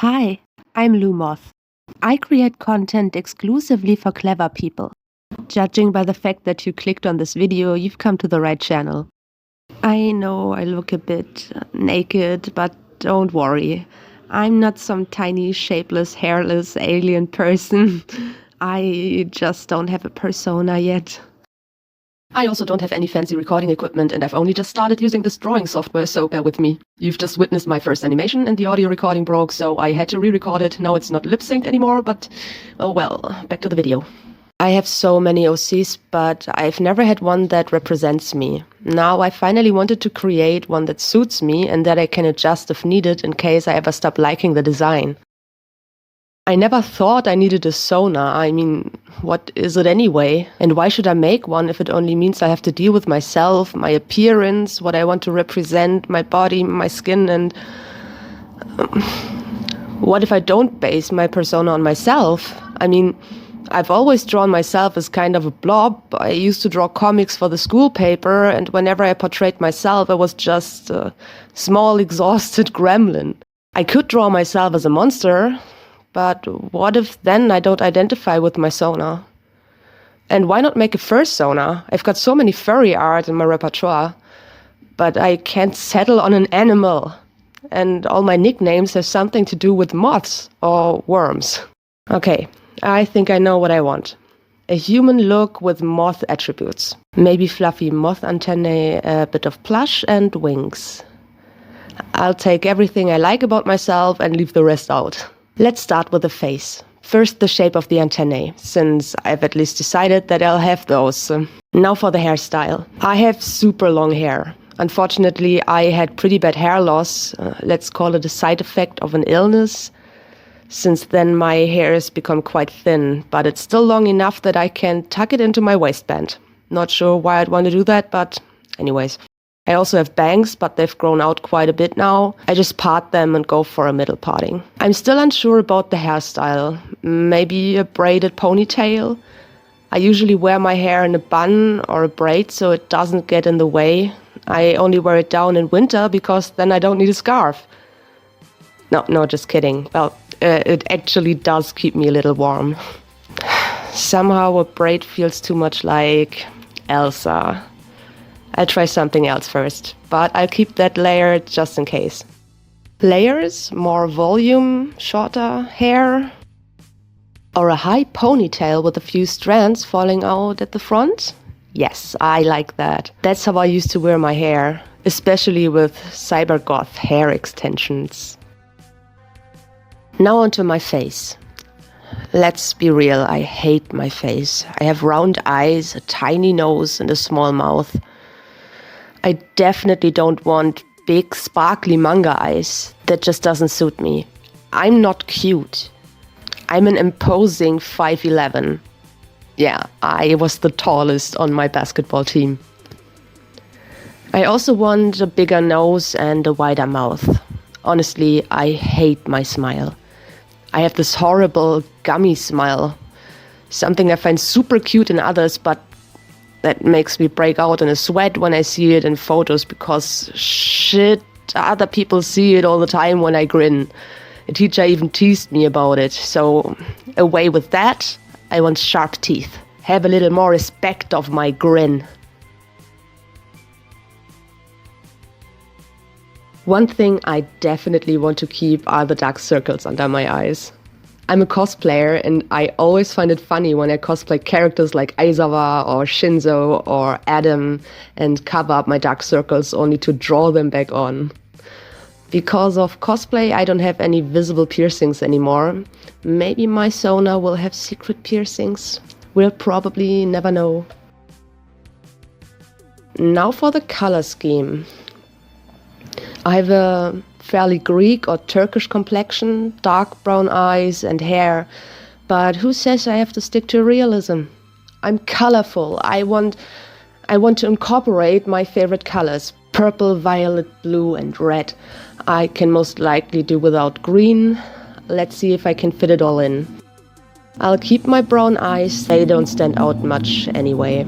Hi, I'm Lumoth. I create content exclusively for clever people. Judging by the fact that you clicked on this video, you've come to the right channel. I know I look a bit naked, but don't worry. I'm not some tiny, shapeless, hairless alien person. I just don't have a persona yet. I also don't have any fancy recording equipment, and I've only just started using this drawing software, so bear with me. You've just witnessed my first animation and the audio recording broke, so I had to re-record it. Now it's not lip-synced anymore, but oh well, back to the video. I have so many OCs, but I've never had one that represents me. Now I finally wanted to create one that suits me and that I can adjust if needed in case I ever stop liking the design. I never thought I needed a Sona. I mean, what is it anyway? And why should I make one if it only means I have to deal with myself, my appearance, what I want to represent, my body, my skin, and what if I don't base my persona on myself? I mean, I've always drawn myself as kind of a blob. I used to draw comics for the school paper, and whenever I portrayed myself, I was just a small, exhausted gremlin. I could draw myself as a monster, but what if then I don't identify with my Sona? And why not make a fur Sona? I've got so many furry art in my repertoire, but I can't settle on an animal. And all my nicknames have something to do with moths or worms. Okay, I think I know what I want. A human look with moth attributes. Maybe fluffy moth antennae, a bit of plush, and wings. I'll take everything I like about myself and leave the rest out. Let's start with the face. First, the shape of the antennae, since I've at least decided that I'll have those. Now for the hairstyle. I have super long hair. Unfortunately, I had pretty bad hair loss. Let's call it a side effect of an illness. Since then, my hair has become quite thin, but it's still long enough that I can tuck it into my waistband. Not sure why I'd want to do that, but anyways. I also have bangs, but they've grown out quite a bit now. I just part them and go for a middle parting. I'm still unsure about the hairstyle. Maybe a braided ponytail? I usually wear my hair in a bun or a braid so it doesn't get in the way. I only wear it down in winter because then I don't need a scarf. No, just kidding. Well, it actually does keep me a little warm. Somehow a braid feels too much like Elsa. I'll try something else first, but I'll keep that layer just in case. Layers, more volume, shorter hair, or a high ponytail with a few strands falling out at the front? Yes, I like that. That's how I used to wear my hair, especially with cybergoth hair extensions. Now onto my face. Let's be real, I hate my face. I have round eyes, a tiny nose, and a small mouth. I definitely don't want big, sparkly manga eyes. That just doesn't suit me. I'm not cute. I'm an imposing 5'11". Yeah, I was the tallest on my basketball team. I also want a bigger nose and a wider mouth. Honestly, I hate my smile. I have this horrible gummy smile. Something I find super cute in others, but that makes me break out in a sweat when I see it in photos because shit, other people see it all the time when I grin. A teacher even teased me about it. So away with that, I want sharp teeth. Have a little more respect of my grin. One thing I definitely want to keep are the dark circles under my eyes. I'm a cosplayer and I always find it funny when I cosplay characters like Aizawa or Shinzo or Adam and cover up my dark circles only to draw them back on. Because of cosplay, I don't have any visible piercings anymore. Maybe my Sona will have secret piercings. We'll probably never know. Now for the color scheme. I have a fairly Greek or Turkish complexion, dark brown eyes and hair, but who says I have to stick to realism? I'm colorful. I want to incorporate my favorite colors: purple, violet, blue, and red. I can most likely do without green. Let's see if I can fit it all in. I'll keep my brown eyes. They don't stand out much anyway.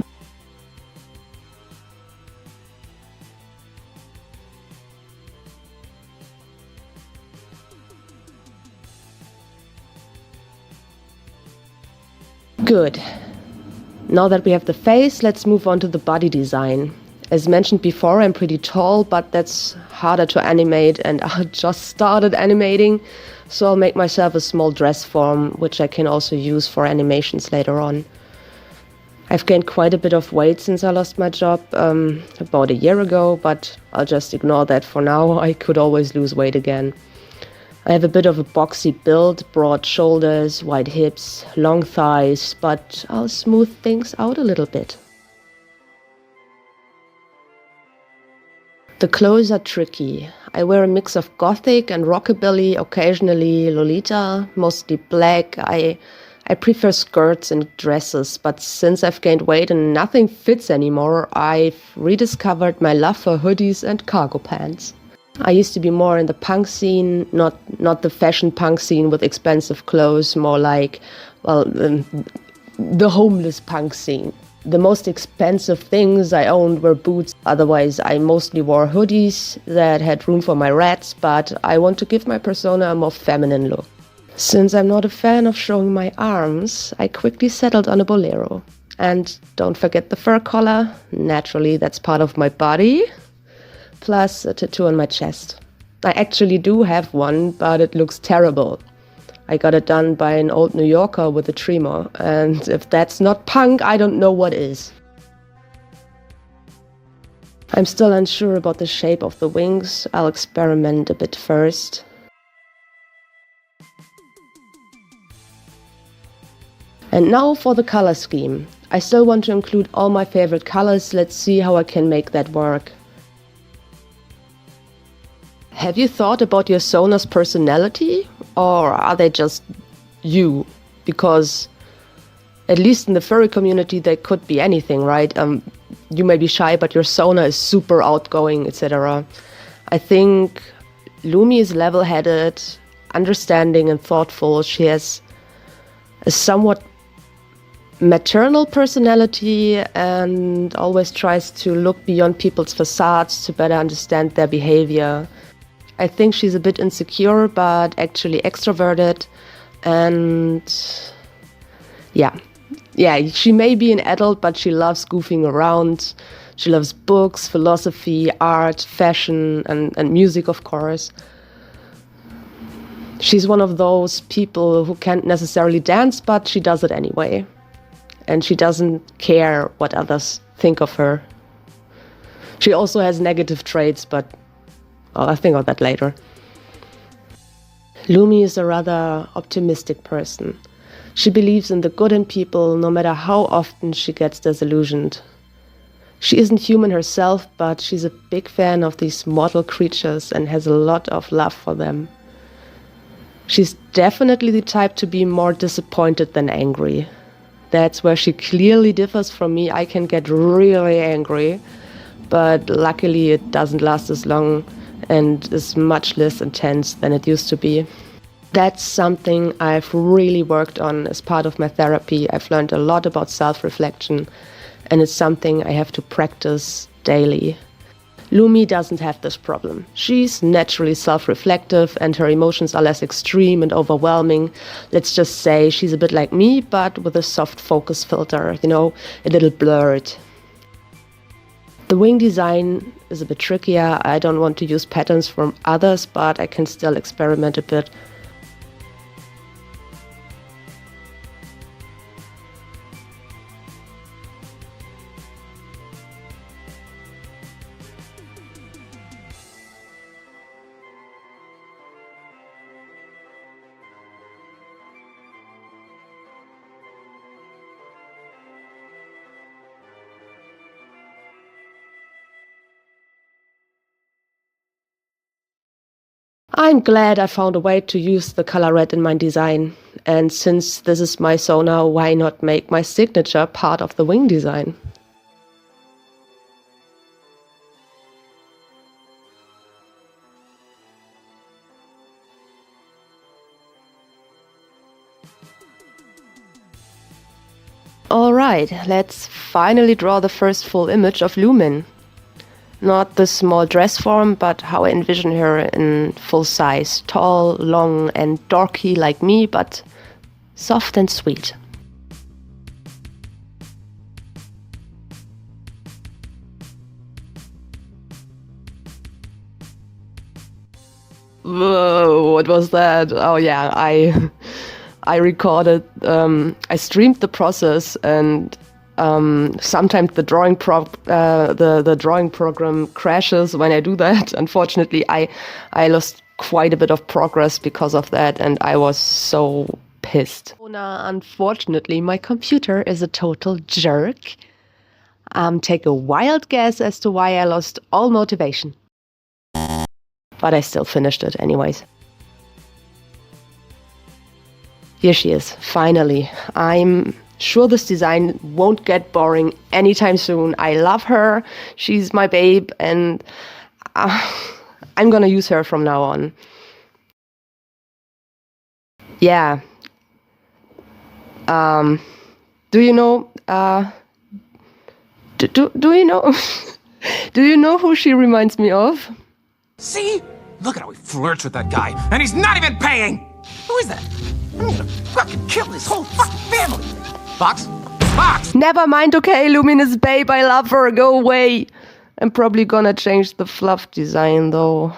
Good. Now that we have the face, let's move on to the body design. As mentioned before, I'm pretty tall, but that's harder to animate, and I just started animating, so I'll make myself a small dress form, which I can also use for animations later on. I've gained quite a bit of weight since I lost my job about a year ago, but I'll just ignore that for now. I could always lose weight again. I have a bit of a boxy build, broad shoulders, wide hips, long thighs, but I'll smooth things out a little bit. The clothes are tricky. I wear a mix of gothic and rockabilly, occasionally Lolita, mostly black. I prefer skirts and dresses, but since I've gained weight and nothing fits anymore, I've rediscovered my love for hoodies and cargo pants. I used to be more in the punk scene, not the fashion punk scene with expensive clothes, more like, well, the homeless punk scene. The most expensive things I owned were boots. Otherwise, I mostly wore hoodies that had room for my rats, but I want to give my persona a more feminine look. Since I'm not a fan of showing my arms, I quickly settled on a bolero. And don't forget the fur collar. Naturally, that's part of my body. Plus a tattoo on my chest. I actually do have one, but it looks terrible. I got it done by an old New Yorker with a trimmer, and if that's not punk, I don't know what is. I'm still unsure about the shape of the wings. I'll experiment a bit first. And now for the color scheme. I still want to include all my favorite colors. Let's see how I can make that work. Have you thought about your Sona's personality, or are they just you? Because at least in the furry community, they could be anything, right? You may be shy, but your Sona is super outgoing, etc. I think Lumi is level-headed, understanding and thoughtful. She has a somewhat maternal personality and always tries to look beyond people's facades to better understand their behavior. I think she's a bit insecure, but actually extroverted, and yeah, she may be an adult, but she loves goofing around. She loves books, philosophy, art, fashion, and music, of course. She's one of those people who can't necessarily dance, but she does it anyway. And she doesn't care what others think of her. She also has negative traits, but I'll think of that later. Lumi is a rather optimistic person. She believes in the good in people, no matter how often she gets disillusioned. She isn't human herself, but she's a big fan of these mortal creatures and has a lot of love for them. She's definitely the type to be more disappointed than angry. That's where she clearly differs from me. I can get really angry, but luckily it doesn't last as long and is much less intense than it used to be. That's something I've really worked on as part of my therapy. I've learned a lot about self-reflection, and it's something I have to practice daily. Lumi doesn't have this problem. She's naturally self-reflective and her emotions are less extreme and overwhelming. Let's just say she's a bit like me, but with a soft focus filter, a little blurred. The wing design is a bit trickier. I don't want to use patterns from others, but I can still experiment a bit. I'm glad I found a way to use the color red in my design. And since this is my Sona, why not make my signature part of the wing design? Alright, let's finally draw the first full image of Lumin. Not the small dress form, but how I envision her in full size. Tall, long and dorky like me, but soft and sweet. Whoa, what was that? Oh yeah, I recorded, I streamed the process, and sometimes the drawing the drawing program crashes when I do that. Unfortunately, I lost quite a bit of progress because of that, and I was so pissed. Unfortunately, my computer is a total jerk. Take a wild guess as to why I lost all motivation. But I still finished it anyways. Here she is, finally. I'm sure this design won't get boring anytime soon. I love her, she's my babe, and I'm gonna use her from now on. Yeah. Do you know, do you know, do you know who she reminds me of? See? Look at how he flirts with that guy, and he's not even paying! Who is that? I'm gonna fucking kill this whole fucking family! Fox? Fox! Never mind, okay, Luminous babe, I love her, go away. I'm probably gonna change the fluff design though.